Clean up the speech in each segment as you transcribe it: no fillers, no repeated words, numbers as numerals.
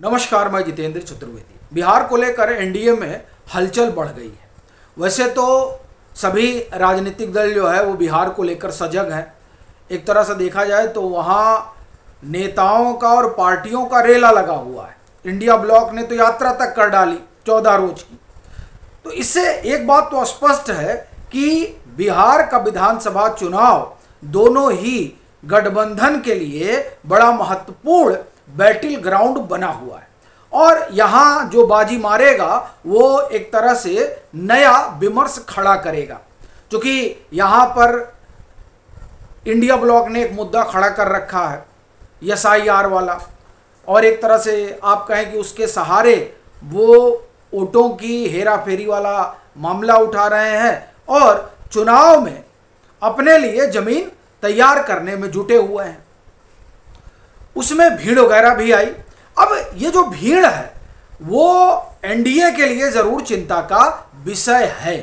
नमस्कार, मैं जितेंद्र चतुर्वेदी। बिहार को लेकर एनडीए में हलचल बढ़ गई है। वैसे तो सभी राजनीतिक दल जो है वो बिहार को लेकर सजग हैं। एक तरह से देखा जाए तो वहाँ नेताओं का और पार्टियों का रेला लगा हुआ है। इंडिया ब्लॉक ने तो यात्रा तक कर डाली 14 रोज की। तो इससे एक बात तो स्पष्ट है कि बिहार का विधानसभा चुनाव दोनों ही गठबंधन के लिए बड़ा महत्वपूर्ण बैटल ग्राउंड बना हुआ है और यहाँ जो बाजी मारेगा वो एक तरह से नया विमर्श खड़ा करेगा। क्योंकि यहाँ पर इंडिया ब्लॉक ने एक मुद्दा खड़ा कर रखा है SIR वाला, और एक तरह से आप कहें कि उसके सहारे वो वोटों की हेरा फेरी वाला मामला उठा रहे हैं और चुनाव में अपने लिए जमीन तैयार करने में जुटे हुए हैं। उसमें भीड़ वगैरह भी आई। अब ये जो भीड़ है वो एनडीए के लिए जरूर चिंता का विषय है,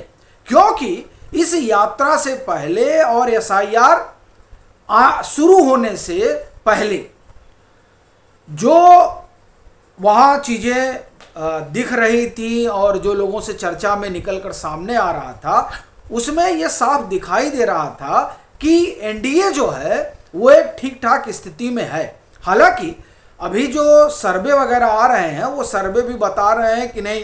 क्योंकि इस यात्रा से पहले और SIR शुरू होने से पहले जो वहाँ चीज़ें दिख रही थी और जो लोगों से चर्चा में निकलकर सामने आ रहा था, उसमें ये साफ दिखाई दे रहा था कि एनडीए जो है वो एक ठीक ठाक स्थिति में है। हालांकि अभी जो सर्वे वगैरह आ रहे हैं वो सर्वे भी बता रहे हैं कि नहीं,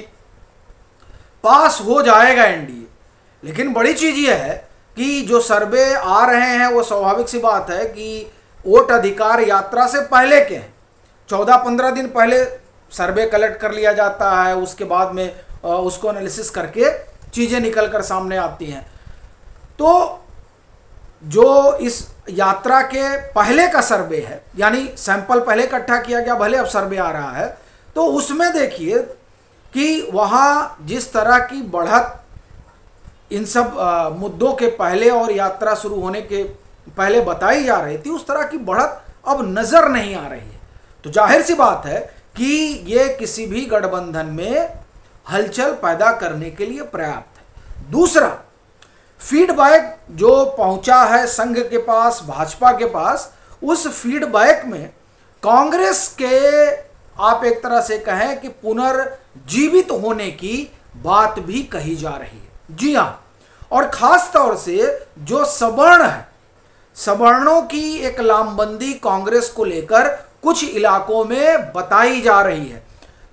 पास हो जाएगा एनडीए। लेकिन बड़ी चीज़ ये है कि जो सर्वे आ रहे हैं वो स्वाभाविक सी बात है कि वोट अधिकार यात्रा से पहले के हैं। 14-15 दिन पहले सर्वे कलेक्ट कर लिया जाता है, उसके बाद में उसको एनालिसिस करके चीज़ें निकल कर सामने आती हैं। तो जो इस यात्रा के पहले का सर्वे है, यानी सैंपल पहले इकट्ठा किया गया, भले अब सर्वे आ रहा है, तो उसमें देखिए कि वहाँ जिस तरह की बढ़त इन सब मुद्दों के पहले और यात्रा शुरू होने के पहले बताई जा रही थी, उस तरह की बढ़त अब नज़र नहीं आ रही है। तो जाहिर सी बात है कि ये किसी भी गठबंधन में हलचल पैदा करने के लिए पर्याप्त है। दूसरा, फीडबैक जो पहुंचा है संघ के पास, भाजपा के पास, उस फीडबैक में कांग्रेस के आप एक तरह से कहें कि पुनर्जीवित होने की बात भी कही जा रही है। जी हाँ, और खास तौर से जो सवर्ण है, सवर्णों की एक लामबंदी कांग्रेस को लेकर कुछ इलाकों में बताई जा रही है।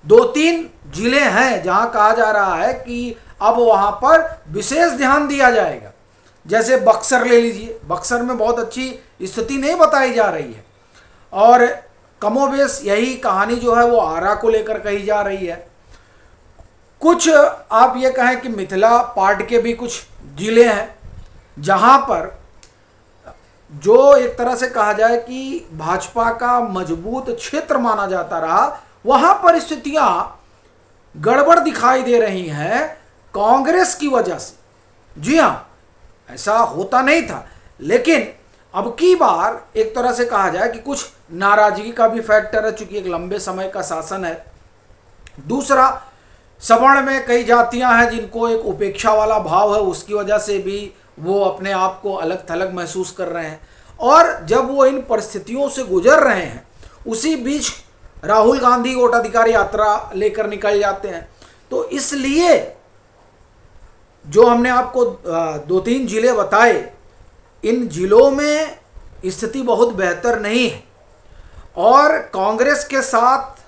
2-3 जिले हैं जहां कहा जा रहा है कि अब वहां पर विशेष ध्यान दिया जाएगा। जैसे बक्सर ले लीजिए, बक्सर में बहुत अच्छी स्थिति नहीं बताई जा रही है, और कमोबेश यही कहानी जो है वो आरा को लेकर कही जा रही है। कुछ आप ये कहें कि मिथिला पार्ट के भी कुछ जिले हैं जहां पर जो एक तरह से कहा जाए कि भाजपा का मजबूत क्षेत्र माना जाता रहा, वहां पर स्थितियां गड़बड़ दिखाई दे रही हैं कांग्रेस की वजह से। जी हाँ, ऐसा होता नहीं था, लेकिन अब की बार एक तरह से कहा जाए कि कुछ नाराजगी का भी फैक्टर है, चूंकि एक लंबे समय का शासन है। दूसरा, सवर्ण में कई जातियां हैं जिनको एक उपेक्षा वाला भाव है, उसकी वजह से भी वो अपने आप को अलग थलग महसूस कर रहे हैं। और जब वो इन परिस्थितियों से गुजर रहे हैं, उसी बीच राहुल गांधी वोटाधिकार यात्रा लेकर निकल जाते हैं। तो इसलिए जो हमने आपको 2-3 जिले बताए, इन जिलों में स्थिति बहुत बेहतर नहीं है, और कांग्रेस के साथ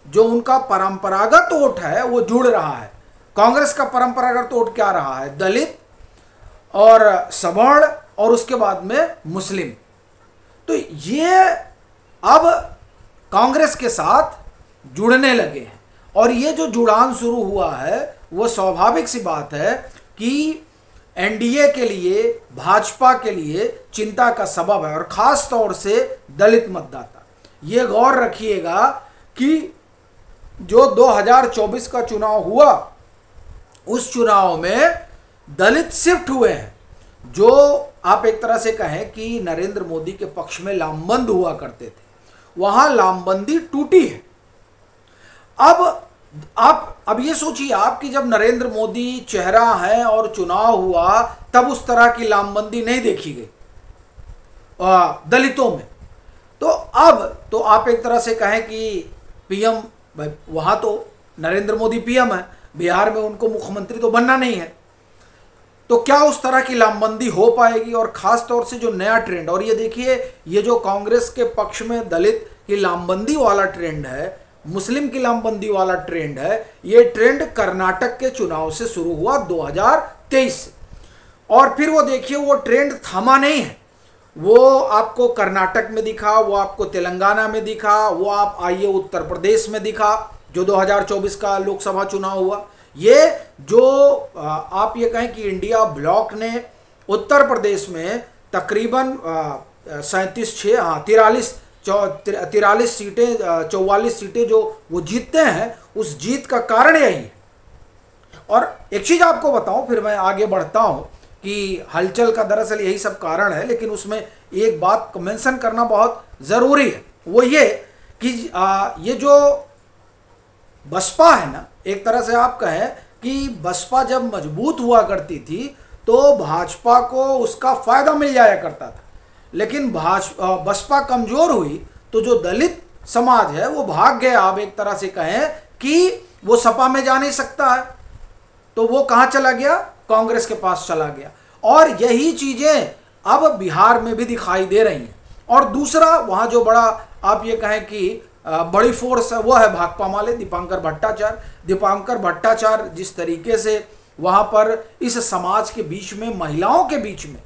जो उनका परंपरागत वोट है वो जुड़ रहा है। कांग्रेस का परंपरागत वोट क्या रहा है? दलित और सवर्ण और उसके बाद में मुस्लिम। तो ये अब कांग्रेस के साथ जुड़ने लगे हैं, और ये जो जुड़ान शुरू हुआ है वो स्वाभाविक सी बात है कि एनडीए के लिए, भाजपा के लिए चिंता का सबब है, और ख़ास तौर से दलित मतदाता। ये गौर रखिएगा कि जो 2024 का चुनाव हुआ, उस चुनाव में दलित शिफ्ट हुए हैं, जो आप एक तरह से कहें कि नरेंद्र मोदी के पक्ष में लामबंद हुआ करते थे, वहां लामबंदी टूटी है। अब ये सोचिए आप कि जब नरेंद्र मोदी चेहरा है और चुनाव हुआ, तब उस तरह की लामबंदी नहीं देखी गई दलितों में। तो अब तो आप एक तरह से कहें कि पीएम भाई वहाँ तो नरेंद्र मोदी पीएम है, बिहार में उनको मुख्यमंत्री तो बनना नहीं है। तो क्या उस तरह की लामबंदी हो पाएगी? और ख़ास तौर से जो नया ट्रेंड, और ये देखिए ये जो कांग्रेस के पक्ष में दलित की लामबंदी वाला ट्रेंड है, मुस्लिम की लामबंदी वाला ट्रेंड है, ये ट्रेंड कर्नाटक के चुनाव से शुरू हुआ 2023 से, और फिर वो देखिए वो ट्रेंड थमा नहीं है। वो आपको कर्नाटक में दिखा, वो आपको तेलंगाना में दिखा, वो आप आइए उत्तर प्रदेश में दिखा जो 2024 का लोकसभा चुनाव हुआ। ये जो आप ये कहें कि इंडिया ब्लॉक ने उत्तर प्रदेश में तकरीबन 43 सीटें 44 सीटें जो वो जीतते हैं, उस जीत का कारण यही है। और एक चीज़ आपको बताऊं, फिर मैं आगे बढ़ता हूं कि हलचल का दरअसल यही सब कारण है, लेकिन उसमें एक बात को मेंशन करना बहुत ज़रूरी है। वो ये कि ये जो बसपा है ना, एक तरह से आप कहें कि बसपा जब मजबूत हुआ करती थी तो भाजपा को उसका फ़ायदा मिल जाया करता था, लेकिन बसपा कमज़ोर हुई तो जो दलित समाज है वो भाग गया। आप एक तरह से कहें कि वो सपा में जा नहीं सकता है, तो वो कहाँ चला गया? कांग्रेस के पास चला गया। और यही चीज़ें अब बिहार में भी दिखाई दे रही हैं। और दूसरा वहाँ जो बड़ा आप ये कहें कि बड़ी फोर्स है, वो है भाकपा माले दीपांकर भट्टाचार्य जिस तरीके से वहाँ पर इस समाज के बीच में, महिलाओं के बीच में,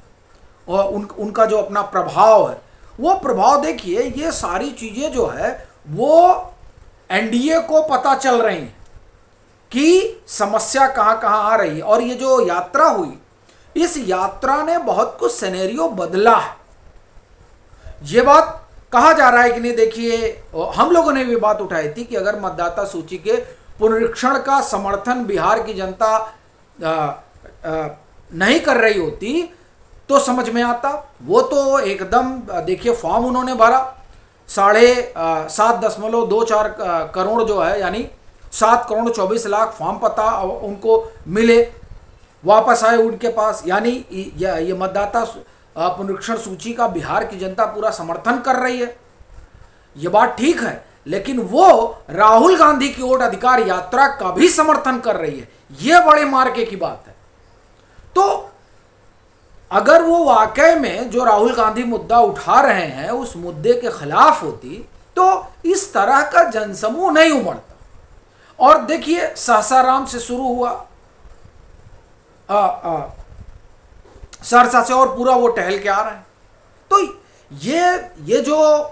और उनका जो अपना प्रभाव है, वो प्रभाव देखिए, ये सारी चीज़ें जो है वो एनडीए को पता चल रही हैं कि समस्या कहाँ कहाँ आ रही है। और ये जो यात्रा हुई, इस यात्रा ने बहुत कुछ सिनेरियो बदला है। ये बात कहा जा रहा है कि नहीं, देखिए हम लोगों ने भी बात उठाई थी कि अगर मतदाता सूची के पुनरीक्षण का समर्थन बिहार की जनता नहीं कर रही होती तो समझ में आता। वो तो एकदम देखिए फॉर्म उन्होंने भरा, 7.24 करोड़ जो है, यानी 7 करोड़ 24 लाख फॉर्म पता उनको मिले, वापस आए उनके पास। यानी ये मतदाता पुनरीक्षण सूची का बिहार की जनता पूरा समर्थन कर रही है, ये बात ठीक है, लेकिन वो राहुल गांधी की वोट अधिकार यात्रा का भी समर्थन कर रही है। ये बड़े मार्के की बात है। तो अगर वो वाकई में जो राहुल गांधी मुद्दा उठा रहे हैं उस मुद्दे के खिलाफ होती तो इस तरह का जनसमूह नहीं उमड़ता। और देखिए सासाराम से शुरू हुआ, सरसा से, और पूरा वो टहल के आ रहे हैं। तो ये जो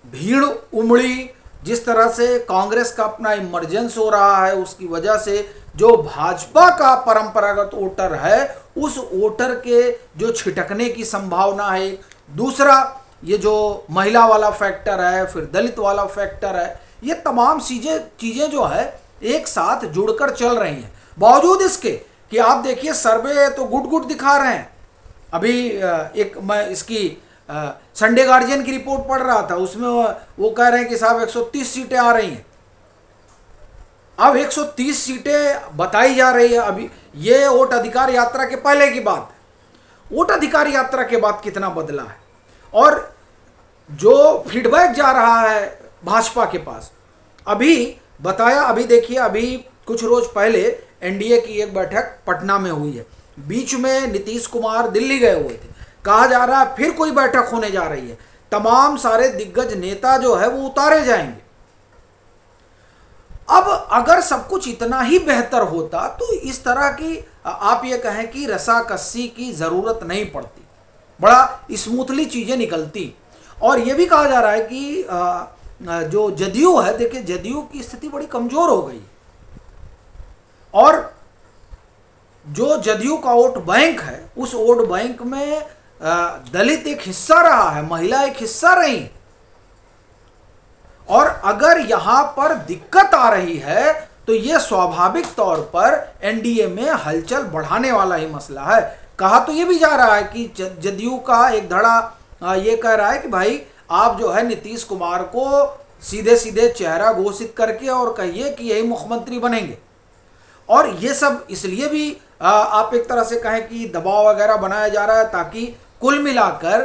भीड़ उमड़ी, जिस तरह से कांग्रेस का अपना इमरजेंस हो रहा है, उसकी वजह से जो भाजपा का परंपरागत वोटर है उस वोटर के जो छिटकने की संभावना है। दूसरा ये जो महिला वाला फैक्टर है, फिर दलित वाला फैक्टर है, ये तमाम चीज़ें जो है एक साथ जुड़कर चल रही हैं। बावजूद इसके कि आप देखिए सर्वे तो गुड दिखा रहे हैं। अभी एक मैं इसकी संडे गार्जियन की रिपोर्ट पढ़ रहा था, उसमें वो कह रहे हैं कि साहब 130 सीटें आ रही हैं। अब 130 सीटें बताई जा रही है। अभी ये वोट अधिकार यात्रा के पहले की बात है, वोट अधिकार यात्रा के बाद कितना बदला है। और जो फीडबैक जा रहा है भाजपा के पास, अभी बताया, अभी देखिए, अभी कुछ रोज पहले एनडीए की एक बैठक पटना में हुई है, बीच में नीतीश कुमार दिल्ली गए हुए थे, कहा जा रहा है फिर कोई बैठक होने जा रही है, तमाम सारे दिग्गज नेता जो है वो उतारे जाएंगे। अब अगर सब कुछ इतना ही बेहतर होता तो इस तरह की आप ये कहें कि रसाकसी की ज़रूरत नहीं पड़ती, बड़ा स्मूथली चीज़ें निकलती। और ये भी कहा जा रहा है कि जो जदयू है, देखिए जदयू की स्थिति बड़ी कमज़ोर हो गई, और जो जदयू का वोट बैंक है उस वोट बैंक में दलित एक हिस्सा रहा है, महिला एक हिस्सा रही। और अगर यहां पर दिक्कत आ रही है तो यह स्वाभाविक तौर पर एनडीए में हलचल बढ़ाने वाला ही मसला है। कहा तो यह भी जा रहा है कि जदयू का एक धड़ा ये कह रहा है कि भाई आप जो है नीतीश कुमार को सीधे सीधे चेहरा घोषित करके और कहिए कि यही मुख्यमंत्री बनेंगे। और ये सब इसलिए भी आप एक तरह से कहें कि दबाव वगैरह बनाया जा रहा है ताकि कुल मिलाकर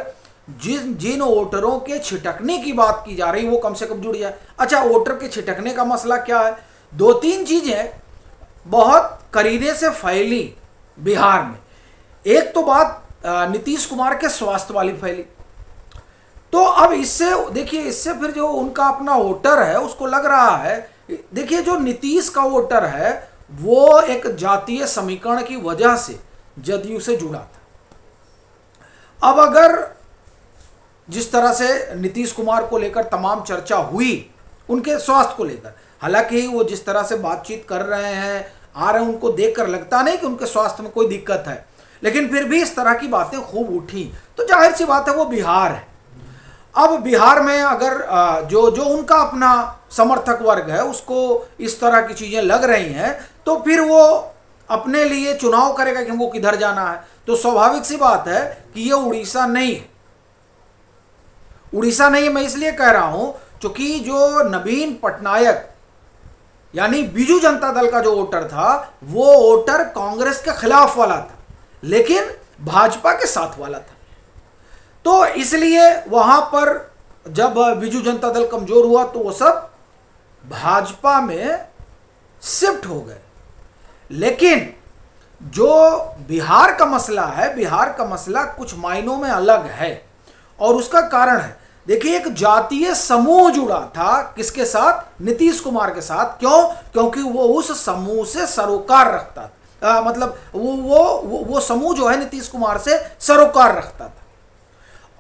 जिन वोटरों के छिटकने की बात की जा रही वो कम से कम जुड़ जाए। अच्छा, वोटर के छिटकने का मसला क्या है? 2-3 चीजें बहुत करीने से फैली बिहार में। एक तो बात नीतीश कुमार के स्वास्थ्य वाली फैली, तो अब इससे देखिए, इससे फिर जो उनका अपना वोटर है उसको लग रहा है, देखिए जो नीतीश का वोटर है वो एक जातीय समीकरण की वजह से जदयू से जुड़ा था। अब अगर जिस तरह से नीतीश कुमार को लेकर तमाम चर्चा हुई, उनके स्वास्थ्य को लेकर, हालांकि वो जिस तरह से बातचीत कर रहे हैं, आ रहे हैं, उनको देखकर लगता नहीं कि उनके स्वास्थ्य में कोई दिक्कत है, लेकिन फिर भी इस तरह की बातें खूब उठी, तो जाहिर सी बात है वो बिहार है। अब बिहार में अगर जो उनका अपना समर्थक वर्ग है उसको इस तरह की चीजें लग रही हैं, तो फिर वो अपने लिए चुनाव करेगा कि हमको किधर जाना है। तो स्वाभाविक सी बात है कि ये उड़ीसा नहीं है। उड़ीसा नहीं, मैं इसलिए कह रहा हूं क्योंकि जो नवीन पटनायक यानी बीजू जनता दल का जो वोटर था, वो वोटर कांग्रेस के खिलाफ वाला था, लेकिन भाजपा के साथ वाला था। तो इसलिए वहां पर जब बीजू जनता दल कमजोर हुआ तो वो सब भाजपा में शिफ्ट हो गए। लेकिन जो बिहार का मसला है, बिहार का मसला कुछ मायनों में अलग है, और उसका कारण है, देखिए एक जातीय समूह जुड़ा था किसके साथ? नीतीश कुमार के साथ। क्यों? क्योंकि वो उस समूह से सरोकार रखता था, मतलब वो समूह जो है नीतीश कुमार से सरोकार रखता था,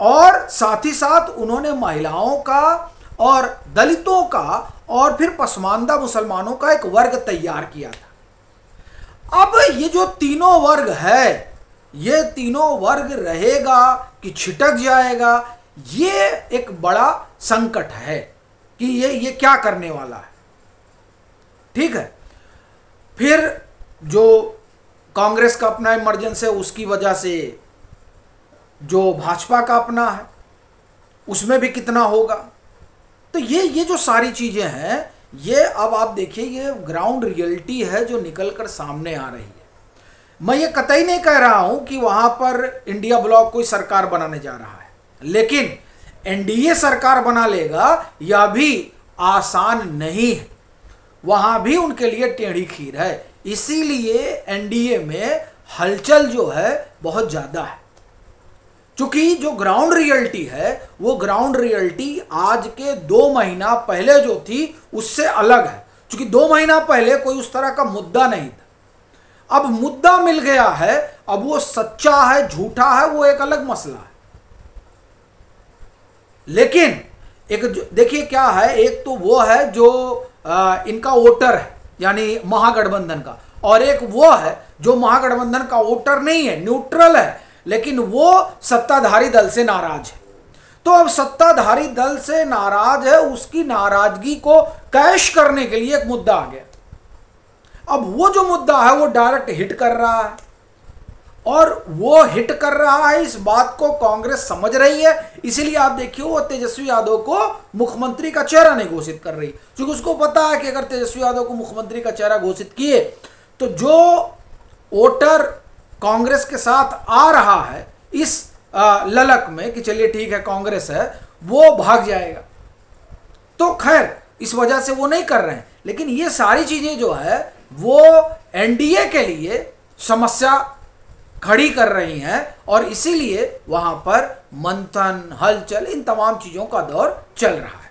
और साथ ही साथ उन्होंने महिलाओं का और दलितों का और फिर पसमानदा मुसलमानों का एक वर्ग तैयार किया था। अब ये जो तीनों वर्ग है, ये तीनों वर्ग रहेगा कि छिटक जाएगा, ये एक बड़ा संकट है कि ये क्या करने वाला है। ठीक है, फिर जो कांग्रेस का अपना इमरजेंसी है उसकी वजह से जो भाजपा का अपना है उसमें भी कितना होगा। तो ये जो सारी चीजें हैं, ये अब आप देखिए, ये ग्राउंड रियलिटी है जो निकल कर सामने आ रही है। मैं ये कतई नहीं कह रहा हूं कि वहां पर इंडिया ब्लॉक कोई सरकार बनाने जा रहा है, लेकिन एनडीए सरकार बना लेगा यह भी आसान नहीं है, वहां भी उनके लिए टेढ़ी खीर है। इसीलिए एनडीए में हलचल जो है बहुत ज्यादा है, क्योंकि जो ग्राउंड रियलिटी है वो ग्राउंड रियलिटी आज के 2 महीना पहले जो थी उससे अलग है। क्योंकि 2 महीना पहले कोई उस तरह का मुद्दा नहीं था, अब मुद्दा मिल गया है। अब वो सच्चा है झूठा है वो एक अलग मसला है, लेकिन एक देखिए क्या है, एक तो वो है जो इनका वोटर है यानी महागठबंधन का, और एक वो है जो महागठबंधन का वोटर नहीं है, न्यूट्रल है, लेकिन वो सत्ताधारी दल से नाराज है। तो अब सत्ताधारी दल से नाराज है, उसकी नाराजगी को कैश करने के लिए एक मुद्दा आ गया। अब वो जो मुद्दा है वो डायरेक्ट हिट कर रहा है, और वो हिट कर रहा है, इस बात को कांग्रेस समझ रही है। इसीलिए आप देखिए वो तेजस्वी यादव को मुख्यमंत्री का चेहरा नहीं घोषित कर रही, क्योंकि उसको पता है कि अगर तेजस्वी यादव को मुख्यमंत्री का चेहरा घोषित किए तो जो वोटर कांग्रेस के साथ आ रहा है इस ललक में कि चलिए ठीक है कांग्रेस है, वो भाग जाएगा। तो खैर इस वजह से वो नहीं कर रहे हैं, लेकिन ये सारी चीजें जो है वो एनडीए के लिए समस्या खड़ी कर रही हैं, और इसीलिए वहां पर मंथन, हलचल, इन तमाम चीजों का दौर चल रहा है।